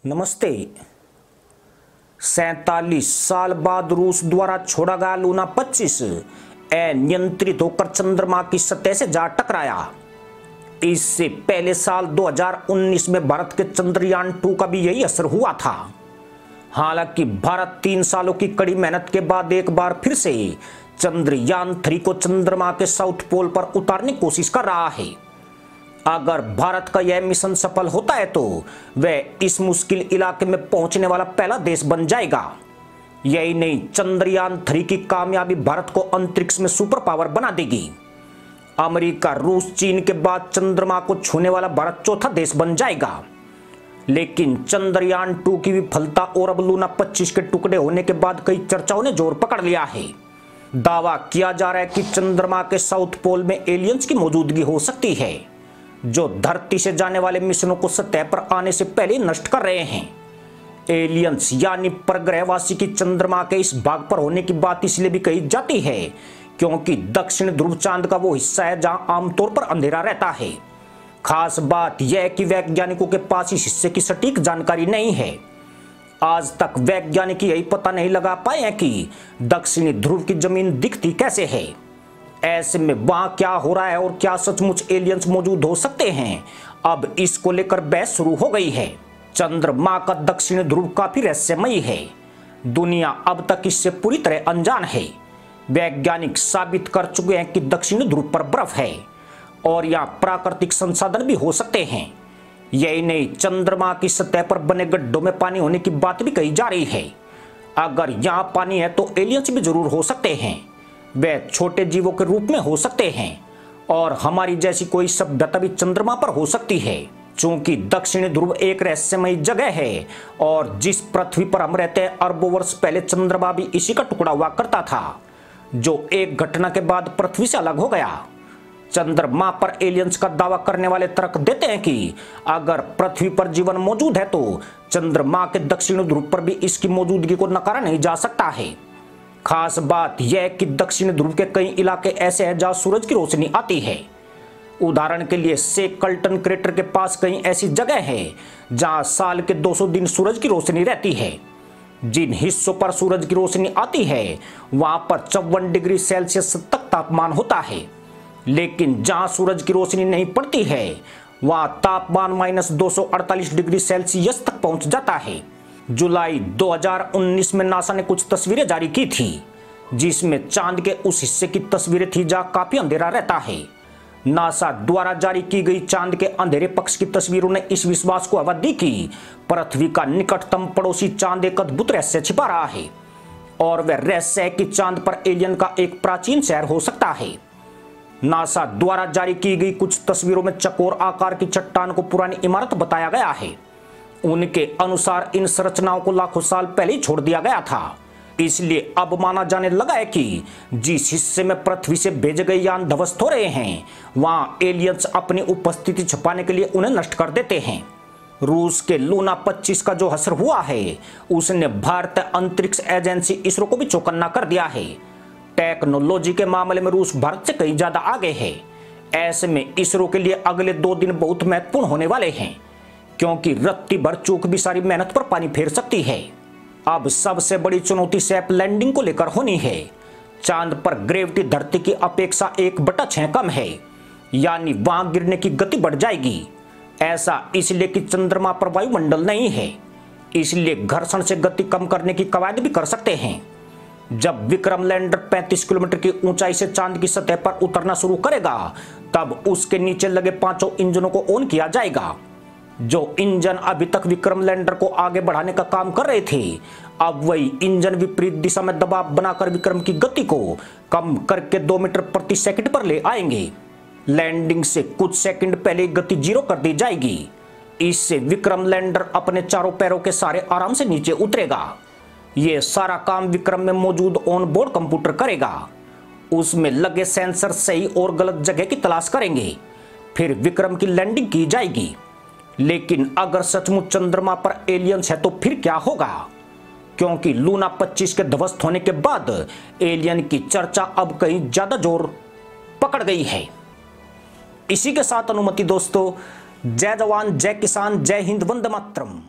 नमस्ते। 47 साल बाद रूस द्वारा छोड़ा गया लूना 25 अनियंत्रित होकर चंद्रमा की सतह से जा टकराया। इससे पहले साल 2019 में भारत के चंद्रयान 2 का भी यही असर हुआ था। हालांकि भारत 3 सालों की कड़ी मेहनत के बाद एक बार फिर से चंद्रयान 3 को चंद्रमा के साउथ पोल पर उतारने की कोशिश कर रहा है। अगर भारत का यह मिशन सफल होता है तो वह इस मुश्किल इलाके में पहुंचने वाला पहला देश बन जाएगा। यही नहीं, चंद्रयान 3 की कामयाबी भारत को अंतरिक्ष में सुपर पावर बना देगी। अमेरिका, रूस, चीन के बाद चंद्रमा को छूने वाला भारत चौथा देश बन जाएगा। लेकिन चंद्रयान 2 की विफलता और अब लूना 25 के टुकड़े होने के बाद कई चर्चाओं ने जोर पकड़ लिया है। दावा किया जा रहा है कि चंद्रमा के साउथ पोल में एलियंस की मौजूदगी हो सकती है, जो धरती से जाने वाले मिशनों को सतह पर आने से पहले नष्ट कर रहे हैं। एलियंस यानी परग्रहवासी की चंद्रमा के इस भाग पर होने की बात इसलिए भी कही जाती है क्योंकि दक्षिण ध्रुव चांद का वो हिस्सा है जहां आमतौर पर अंधेरा रहता है। खास बात यह है कि वैज्ञानिकों के पास इस हिस्से की सटीक जानकारी नहीं है। आज तक वैज्ञानिक यही पता नहीं लगा पाए हैं कि दक्षिणी ध्रुव की जमीन दिखती कैसे है। ऐसे में वहां क्या हो रहा है और क्या सचमुच एलियंस मौजूद हो सकते हैं, अब इसको लेकर बहस शुरू हो गई है। चंद्रमा का दक्षिण ध्रुव काफी रहस्यमयी है। दुनिया अब तक इससे पूरी तरह अनजान है। वैज्ञानिक साबित कर चुके हैं कि दक्षिण ध्रुव पर बर्फ है और यहाँ प्राकृतिक संसाधन भी हो सकते हैं। यही नहीं, चंद्रमा की सतह पर बने गड्ढों में पानी होने की बात भी कही जा रही है। अगर यहाँ पानी है तो एलियंस भी जरूर हो सकते हैं। वे छोटे जीवों के रूप में हो सकते हैं और हमारी जैसी कोई सभ्यता भी चंद्रमा पर हो सकती है। चूंकि दक्षिणी ध्रुव एक रहस्यमयी जगह है और जिस पृथ्वी पर हम रहते हैं अरबों वर्ष पहले चंद्रमा भी इसी का टुकड़ा हुआ करता था, जो एक घटना के बाद पृथ्वी से अलग हो गया। चंद्रमा पर एलियंस का दावा करने वाले तर्क देते हैं कि अगर पृथ्वी पर जीवन मौजूद है तो चंद्रमा के दक्षिणी ध्रुव पर भी इसकी मौजूदगी को नकारा नहीं जा सकता है। खास बात यह है कि दक्षिण ध्रुव के कई इलाके ऐसे हैं जहां सूरज की रोशनी आती है। उदाहरण के लिए सेकल्टन क्रेटर के पास कई ऐसी जगह है जहां साल के 200 दिन सूरज की रोशनी रहती है। जिन हिस्सों पर सूरज की रोशनी आती है वहां पर 54 डिग्री सेल्सियस तक तापमान होता है, लेकिन जहां सूरज की रोशनी नहीं पड़ती है वहां तापमान -248 डिग्री सेल्सियस तक पहुंच जाता है। जुलाई 2019 में नासा ने कुछ तस्वीरें जारी की थी जिसमें चांद के उस हिस्से की तस्वीरें थी जहां काफी अंधेरा रहता है। नासा द्वारा जारी की गई चांद के अंधेरे पक्ष की तस्वीरों ने इस विश्वास को हवा दी कि पृथ्वी का निकटतम पड़ोसी चांद एक अद्भुत रहस्य छिपा रहा है और वह रहस्य है कि चांद पर एलियन का एक प्राचीन शहर हो सकता है। नासा द्वारा जारी की गई कुछ तस्वीरों में चकोर आकार की चट्टान को पुरानी इमारत बताया गया है। उनके अनुसार इन संरचनाओं को लाखों साल पहले ही छोड़ दिया गया था, इसलिए अब माना जाने लगा है कि जिस हिस्से में पृथ्वी से भेजे गए यान ध्वस्त हो रहे हैं वहां एलियंस अपनी उपस्थिति छिपाने के लिए उन्हें नष्ट कर देते हैं। रूस के लूना 25 का जो असर हुआ है उसने भारतीय अंतरिक्ष एजेंसी इसरो को भी चौकन्ना कर दिया है। टेक्नोलॉजी के मामले में रूस भारत से कहीं ज्यादा आगे है। ऐसे में इसरो के लिए अगले 2 दिन बहुत महत्वपूर्ण होने वाले हैं क्योंकि रत्ती भर चूक भी सारी मेहनत पर पानी फेर सकती है। अब सबसे बड़ी चुनौती सेफ लैंडिंग को लेकर होनी है। चांद पर ग्रेविटी धरती की अपेक्षा 1/6 कम है, यानी वहां गिरने की गति बढ़ जाएगी। ऐसा इसलिए कि चंद्रमा पर वायुमंडल नहीं है, इसलिए घर्षण से गति कम करने की कवायद भी कर सकते हैं। जब विक्रम लैंडर 35 किलोमीटर की ऊंचाई से चांद की सतह पर उतरना शुरू करेगा तब उसके नीचे लगे 5 इंजनों को ऑन किया जाएगा। जो इंजन अभी तक विक्रम लैंडर को आगे बढ़ाने का काम कर रहे थे, अब वही इंजन विपरीत दिशा में दबाव बनाकर विक्रम की गति को कम करके 2 मीटर प्रति सेकंड पर ले आएंगे। लैंडिंग से कुछ सेकंड पहले गति 0 कर दी जाएगी। इससे विक्रम लैंडर अपने चारों पैरों के सहारे आराम से नीचे उतरेगा। यह सारा काम विक्रम में मौजूद ऑन बोर्ड कंप्यूटर करेगा। उसमें लगे सेंसर सही और गलत जगह की तलाश करेंगे, फिर विक्रम की लैंडिंग की जाएगी। लेकिन अगर सचमुच चंद्रमा पर एलियंस है तो फिर क्या होगा? क्योंकि लूना 25 के ध्वस्त होने के बाद एलियन की चर्चा अब कहीं ज्यादा जोर पकड़ गई है। इसी के साथ अनुमति दोस्तों, जय जवान, जय किसान, जय हिंद, वंदे मातरम।